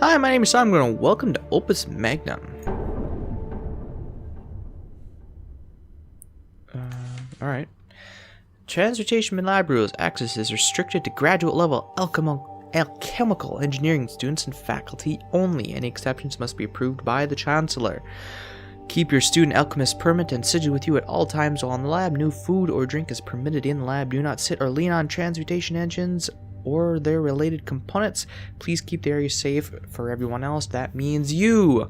Hi, my name is Simon and welcome to Opus Magnum. Alright. Transmutation in lab rules. Access is restricted to graduate level alchemical engineering students and faculty only. Any exceptions must be approved by the Chancellor. Keep your student alchemist permit and sigil with you at all times while in the lab. No food or drink is permitted in the lab. Do not sit or lean on transmutation engines or their related components. Please keep the area safe for everyone else. That means you.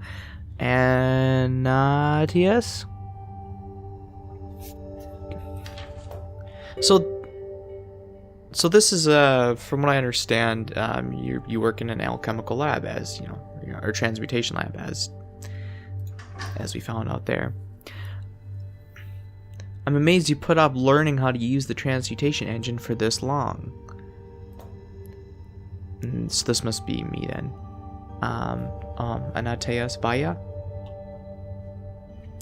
And TS? So this is from what I understand, you work in an alchemical lab as or transmutation lab as we found out there. I'm amazed you put off learning how to use the transmutation engine for this long. So this must be me then. Anateas Baya?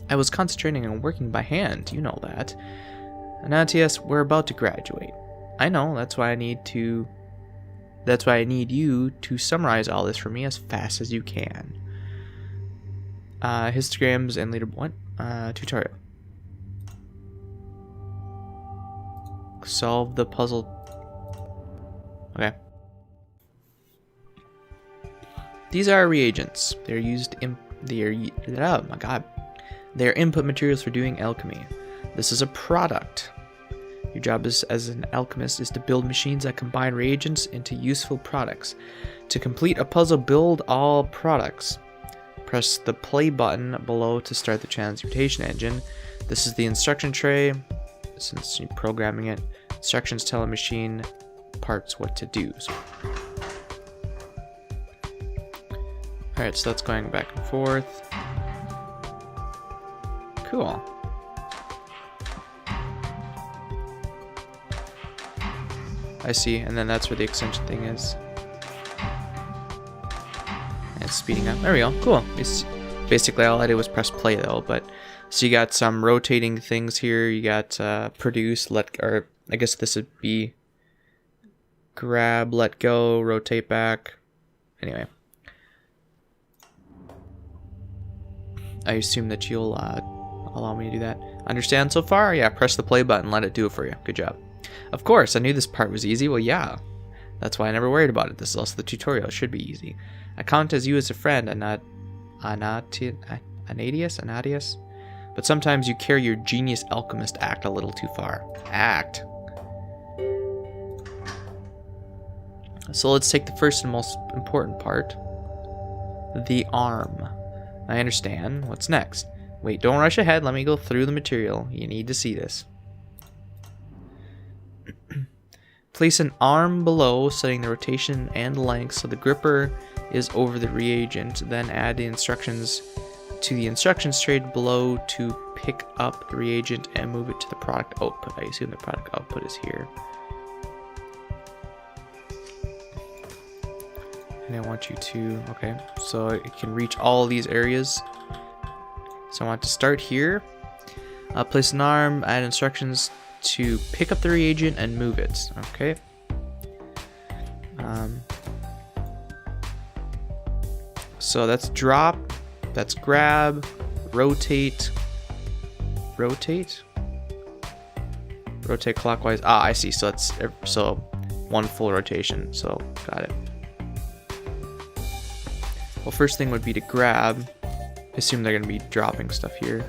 I was concentrating on working by hand, you know that. Anateas, we're about to graduate. I know, that's why I need you to summarize all this for me as fast as you can. Histograms and leader tutorial. Solve the puzzle. Okay. These are reagents. They're input materials for doing alchemy. This is a product. Your job as an alchemist is to build machines that combine reagents into useful products. To complete a puzzle, build all products. Press the play button below to start the transmutation engine. This is the instruction tray. Since you're programming it, instructions tell a machine parts what to do. Alright, so that's going back and forth. Cool. I see, and then that's where the extension thing is. And it's speeding up. There we go. Cool. It's basically all I did was press play though, but so you got some rotating things here. You got produce, or I guess this would be grab, let go, rotate back. Anyway. I assume that you'll allow me to do that. Understand so far? Yeah, press the play button, let it do it for you. Good job. Of course, I knew this part was easy. Well, yeah. That's why I never worried about it. This is also the tutorial. It should be easy. I count as you as a friend, Anadius? But sometimes you carry your genius alchemist act a little too far. Act. So let's take the first and most important part. The arm. I understand. What's next? Wait, don't rush ahead. Let me go through the material. You need to see this. Place an arm below, setting the rotation and length so the gripper is over the reagent. Then add the instructions to the instructions tray below to pick up the reagent and move it to the product output. I assume the product output is here. And I want you to, okay, so it can reach all these areas. So I want to start here. Place an arm, add instructions to pick up the reagent and move it. Okay. So that's drop, that's grab, rotate clockwise. Ah, I see. So that's one full rotation. So got it. Well, first thing would be to grab. Assume they're going to be dropping stuff here.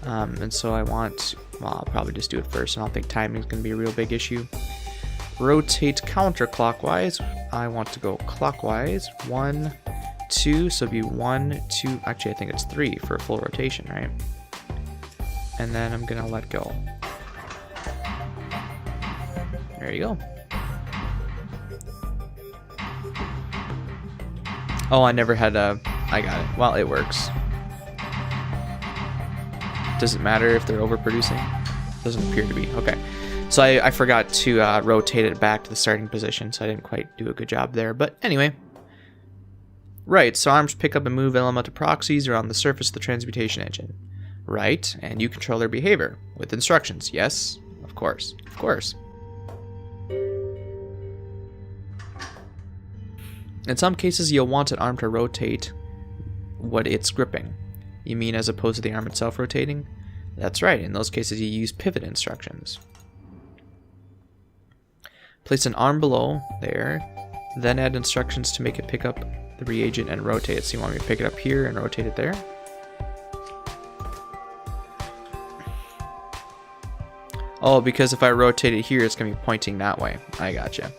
And so I want, well, I'll probably just do it first. I don't think timing is going to be a real big issue. Rotate counterclockwise. I want to go clockwise. 1, 2. So it'd be 1, 2. Actually, I think it's 3 for a full rotation, right? And then I'm going to let go. There you go. Oh, I never had a... I got it. Well, it works. Does it matter if they're overproducing? Doesn't appear to be. Okay. So I forgot to rotate it back to the starting position, so I didn't quite do a good job there. But anyway. Right, so arms pick up and move elemental proxies around the surface of the transmutation engine. Right, and you control their behavior with instructions. Yes, of course. Of course. In some cases, you'll want an arm to rotate what it's gripping. You mean as opposed to the arm itself rotating? That's right, in those cases you use pivot instructions. Place an arm below there, then add instructions to make it pick up the reagent and rotate it. So you want me to pick it up here and rotate it there? Oh, because if I rotate it here, it's going to be pointing that way. I gotcha.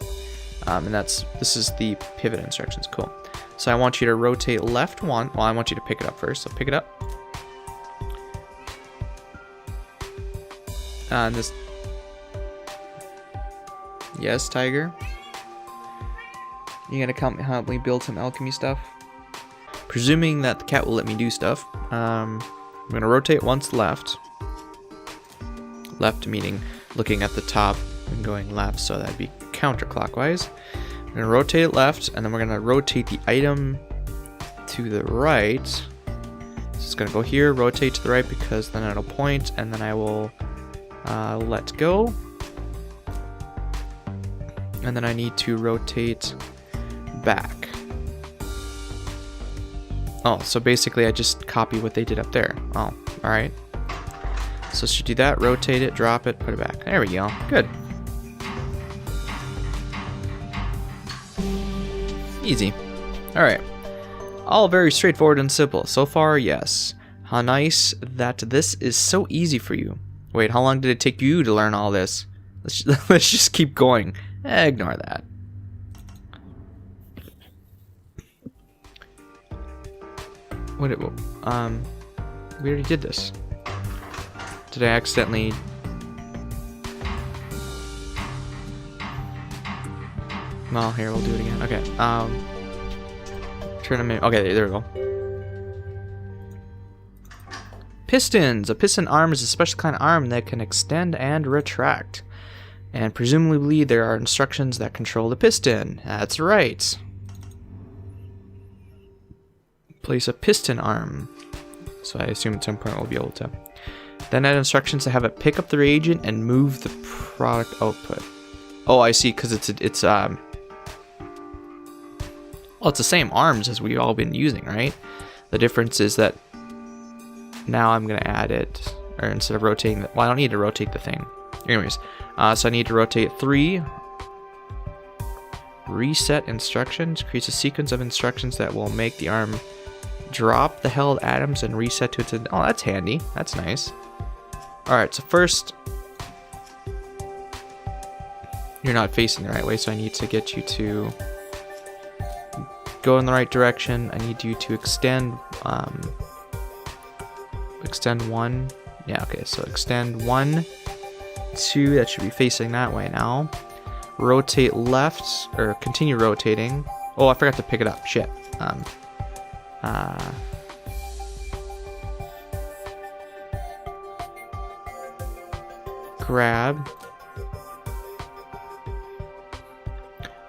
And this is the pivot instructions. Cool. So I want you to rotate left one. Well, I want you to pick it up first. So pick it up. And this. Yes, Tiger. You gonna help me build some alchemy stuff? Presuming that the cat will let me do stuff, I'm gonna rotate once left. Left meaning looking at the top and going left, so that'd be counterclockwise. We're gonna rotate it left, and then we're gonna rotate the item to the right. So it's gonna go here, rotate to the right, because then it'll point, and then I will let go. And then I need to rotate back. Oh, so basically I just copy what they did up there. Oh, alright. So should do that, rotate it, drop it, put it back. There we go. Good. Easy. Alright. All very straightforward and simple. So far, yes. How nice that this is so easy for you. Wait, how long did it take you to learn all this? Let's just keep going. Ignore that. We already did this. Did I accidentally? Well, here, we'll do it again. Okay. Turn them in. Okay, there we go. Pistons. A piston arm is a special kind of arm that can extend and retract. And presumably there are instructions that control the piston. That's right. Place a piston arm. So I assume at some point we'll be able to. Then add instructions to have it pick up the reagent and move the product output. Oh, I see, because it's the same arms as we've all been using, right? The difference is that now I'm gonna add it, or instead of rotating, well, I don't need to rotate the thing. Anyways, so I need to rotate 3. Reset instructions creates a sequence of instructions that will make the arm drop the held atoms and reset to its. Oh, that's handy. That's nice. All right. So first, you're not facing the right way, so I need to get you to go in the right direction. I need you to extend 1. Yeah. Okay. So extend 1. 2, that should be facing that way now. Rotate left, or continue rotating. Oh, I forgot to pick it up. Shit. Grab.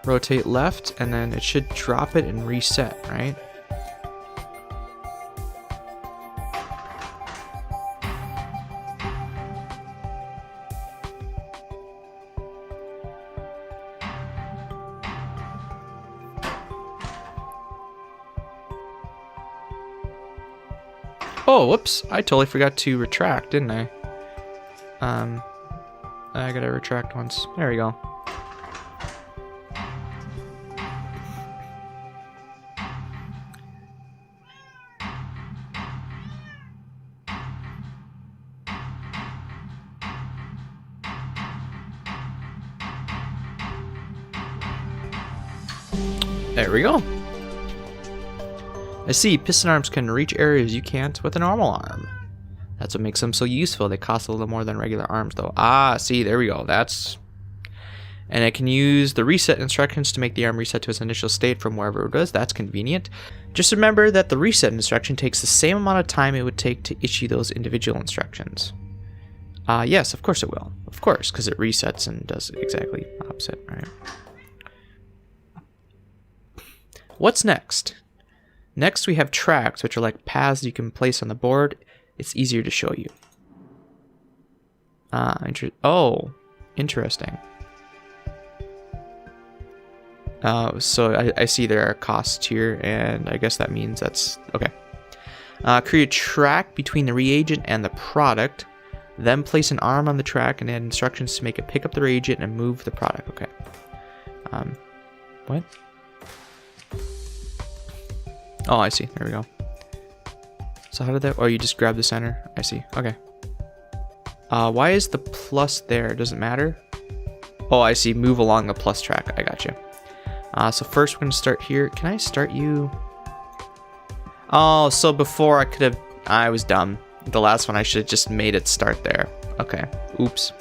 Rotate left, and then it should drop it and reset, right? Oh, whoops. I totally forgot to retract, didn't I? I gotta retract once. There we go. There we go. I see, piston arms can reach areas you can't with a normal arm. That's what makes them so useful. They cost a little more than regular arms, though. Ah, see, there we go. That's... And I can use the reset instructions to make the arm reset to its initial state from wherever it was. That's convenient. Just remember that the reset instruction takes the same amount of time it would take to issue those individual instructions. Yes, of course it will. Of course, because it resets and does exactly opposite, right? What's next? Next, we have tracks, which are like paths you can place on the board. It's easier to show you. Interesting. So I see there are costs here, and I guess that means that's okay. Create a track between the reagent and the product. Then place an arm on the track and add instructions to make it pick up the reagent and move the product. Okay. What? Oh, I see. There we go. So how did that... Oh, you just grab the center. I see. Okay. Why is the plus there? Does it matter? Oh, I see. Move along the plus track. I got you. So first we're going to start here. Can I start you? Oh, so before I could have... I was dumb. The last one I should have just made it start there. Okay. Oops.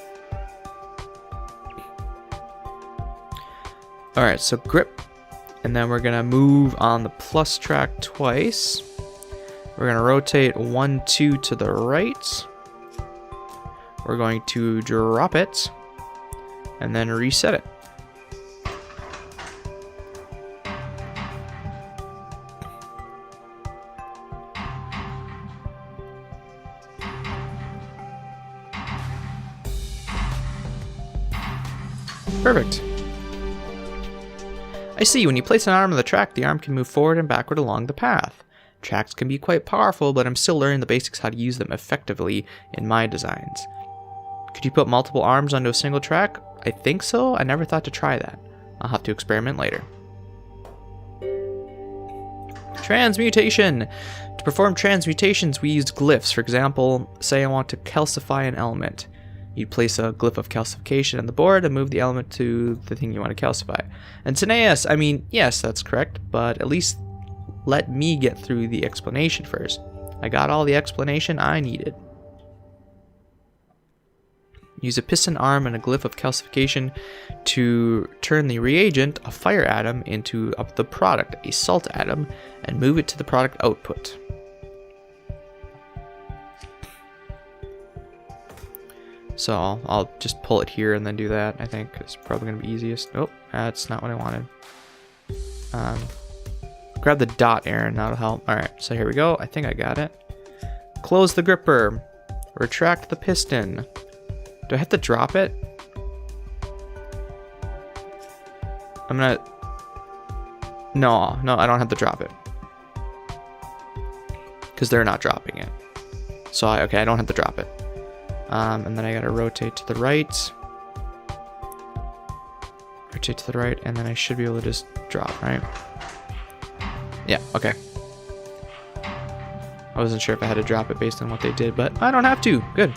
Alright, so grip. And then we're going to move on the plus track twice. We're going to rotate 1, 2 to the right. We're going to drop it. And then reset it. Perfect. I see, when you place an arm on the track, the arm can move forward and backward along the path. Tracks can be quite powerful, but I'm still learning the basics how to use them effectively in my designs. Could you put multiple arms onto a single track? I think so. I never thought to try that. I'll have to experiment later. Transmutation! To perform transmutations, we used glyphs. For example, say I want to calcify an element. You'd place a glyph of calcification on the board and move the element to the thing you want to calcify. And Taneas, I mean, yes, that's correct, but at least let me get through the explanation first. I got all the explanation I needed. Use a piston arm and a glyph of calcification to turn the reagent, a fire atom, into the product, a salt atom, and move it to the product output. So I'll just pull it here and then do that. I think it's probably going to be easiest. Oh, that's not what I wanted. Grab the dot, Aaron. That'll help. All right, so here we go. I think I got it. Close the gripper. Retract the piston. Do I have to drop it? I'm gonna... No, I don't have to drop it. Because they're not dropping it. So, okay, I don't have to drop it. And then I gotta rotate to the right. Rotate to the right, and then I should be able to just drop, right? Yeah, okay. I wasn't sure if I had to drop it based on what they did, but I don't have to. Good.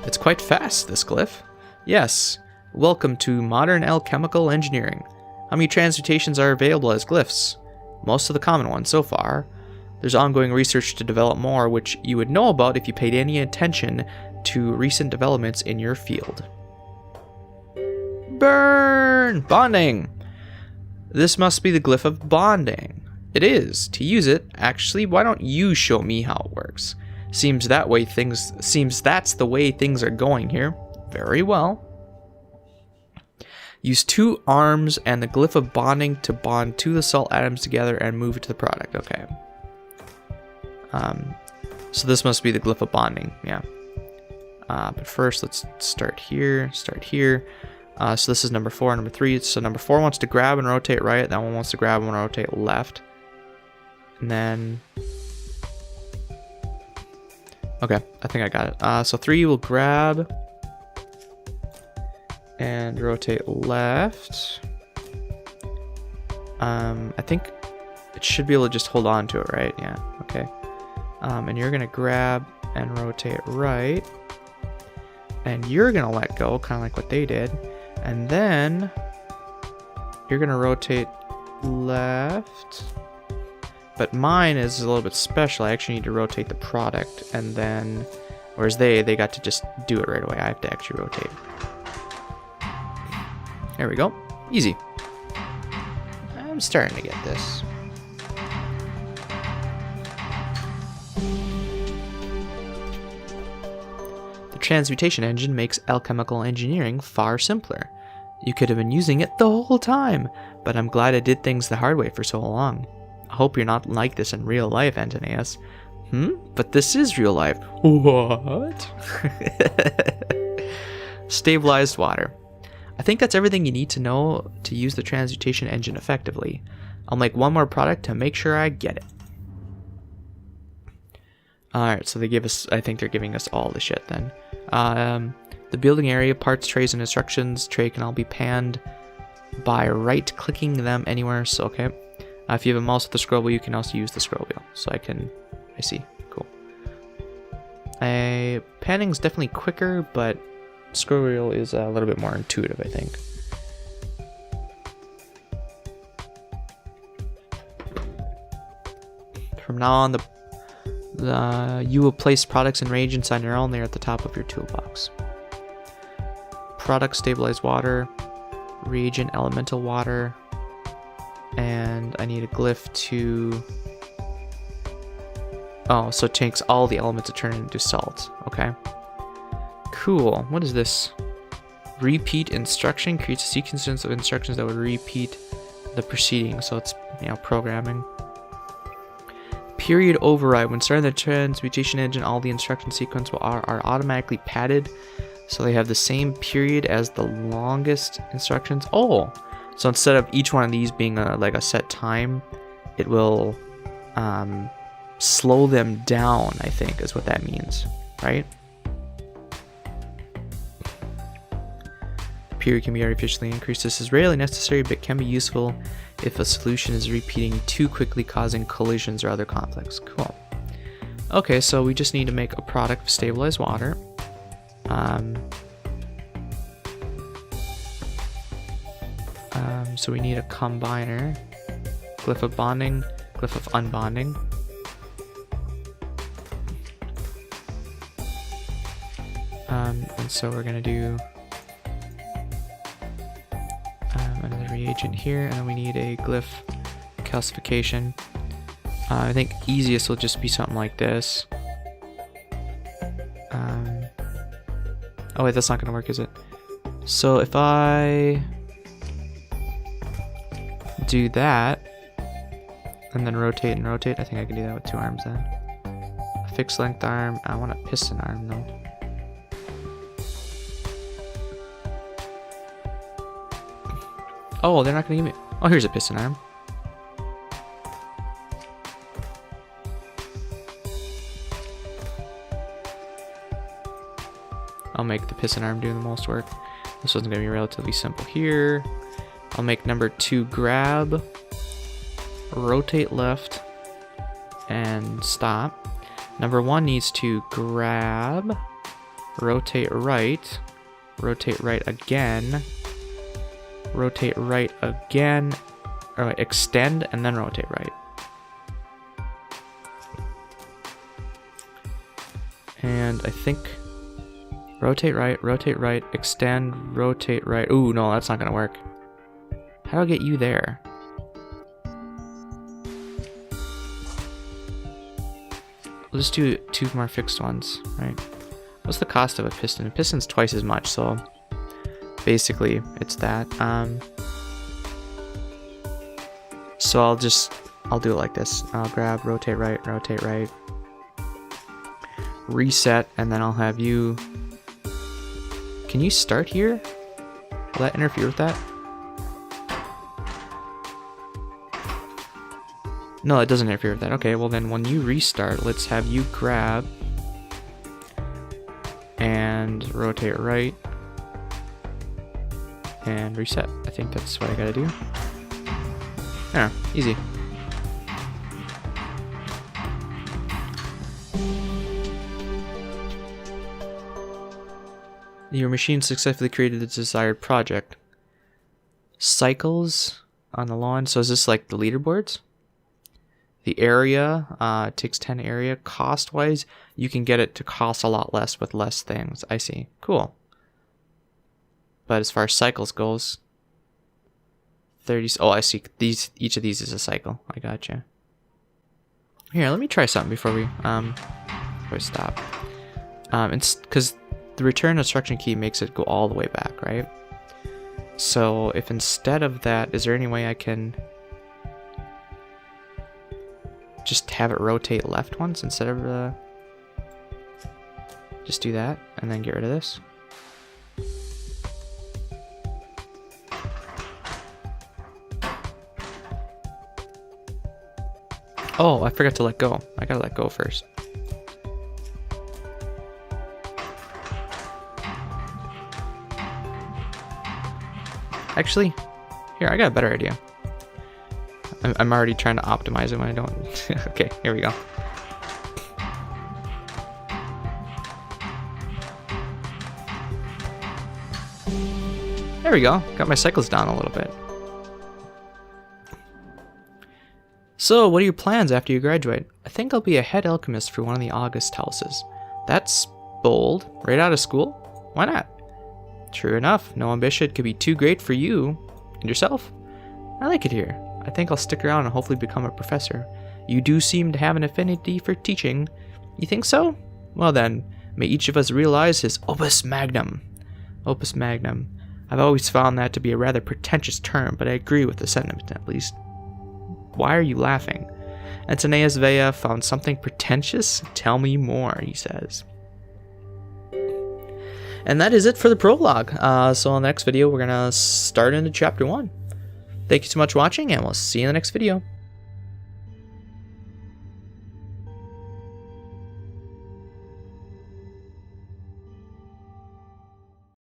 It's quite fast, this glyph. Yes. Welcome to modern alchemical engineering. How many transmutations are available as glyphs? Most of the common ones so far. There's ongoing research to develop more, which you would know about if you paid any attention to recent developments in your field. Burn! Bonding! This must be the glyph of bonding. It is. To use it, actually, why don't you show me how it works? Seems that's the way things are going here. Very well. Use 2 arms and the glyph of bonding to bond 2 of the salt atoms together and move it to the product. Okay. So this must be the glyph of bonding, yeah. But first, let's start here, so this is number 4 and number 3. So number 4 wants to grab and rotate right. That one wants to grab and rotate left. And then... Okay, I think I got it. So 3 will grab and rotate left. I think it should be able to just hold on to it, right? Yeah, okay. And you're gonna grab and rotate right. And you're gonna let go, kind of like what they did. And then you're gonna rotate left. But mine is a little bit special. I actually need to rotate the product, and then, whereas they got to just do it right away. I have to actually rotate. There we go. Easy. I'm starting to get this. The transmutation engine makes alchemical engineering far simpler. You could have been using it the whole time, but I'm glad I did things the hard way for so long. I hope you're not like this in real life, Antonius. But this is real life. What? Stabilized water. I think that's everything you need to know to use the transmutation engine effectively. I'll make one more product to make sure I get it. Alright, so they give us, I think they're giving us all the shit then. The building area, parts, trays, and instructions tray can all be panned by right-clicking them anywhere, so okay. If you have a mouse with the scroll wheel, you can also use the scroll wheel. So I see, cool. Panning's definitely quicker, but scroll wheel is a little bit more intuitive, I think. From now on, you will place products and reagents on your own layer at the top of your toolbox. Product stabilized water, reagent elemental water, and I need a glyph to... Oh, so it takes all the elements to turn into salt. Okay. Cool. What is this? Repeat instruction creates a sequence of instructions that would repeat the preceding. So it's, you know, programming. Period override. When starting the transmutation engine, all the instruction sequence are automatically padded, so they have the same period as the longest instructions. Oh, so instead of each one of these being like a set time, it will slow them down, I think is what that means, right? Period can be artificially increased. This is rarely necessary, but can be useful if a solution is repeating too quickly, causing collisions or other conflicts. Cool. Okay, so we just need to make a product of stabilized water. So we need a combiner, glyph of bonding, glyph of unbonding. And so we're gonna do another reagent here, and then we need a glyph calcification. I think easiest will just be something like this. Oh wait, that's not gonna work, is it? So if I do that and then rotate and rotate, I think I can do that with 2 arms then. A fixed length arm. I want a piston arm though. Oh, they're not gonna give me... Oh, here's a piston arm. I'll make the piston arm do the most work. This one's gonna be relatively simple here. I'll make number 2 grab, rotate left, and stop. Number 1 needs to grab, rotate right again, rotate right again, or wait, extend and then rotate right. And I think rotate right, extend, rotate right. Ooh, no, that's not gonna work. How do I get you there? We'll just do 2 more fixed ones, right? What's the cost of a piston? A piston's twice as much, so basically it's that. So I'll do it like this. I'll grab, rotate right, reset, and then I'll have you... Can you start here? Will that interfere with that? No, it doesn't interfere with that. Okay, well then when you restart, let's have you grab and rotate right and reset. I think that's what I gotta do. Yeah, easy. Your machine successfully created the desired project. Cycles on the lawn. So is this like the leaderboards? The area, it takes 10 area. Cost-wise, you can get it to cost a lot less with less things. I see. Cool. But as far as cycles goes, 30... Oh, I see. Each of these is a cycle. I gotcha. Here, let me try something before we stop. Because the return instruction key makes it go all the way back, right? So if instead of that, is there any way I can... just have it rotate left once instead of just do that and then get rid of this? Oh, I forgot to let go. I gotta let go first. Actually, here, I got a better idea. I'm already trying to optimize it when I don't. Okay, here we go. There we go. Got my cycles down a little bit. So, what are your plans after you graduate? I think I'll be a head alchemist for one of the August houses. That's bold. Right out of school? Why not? True enough, no ambition could be too great for you. And yourself? I like it here. I think I'll stick around and hopefully become a professor. You do seem to have an affinity for teaching. You think so? Well then, may each of us realize his Opus Magnum. Opus Magnum. I've always found that to be a rather pretentious term, but I agree with the sentiment at least. Why are you laughing? Antoneus Vea found something pretentious? Tell me more, he says. And that is it for the prologue. So in the next video, we're going to start into chapter 1. Thank you so much for watching, and we'll see you in the next video.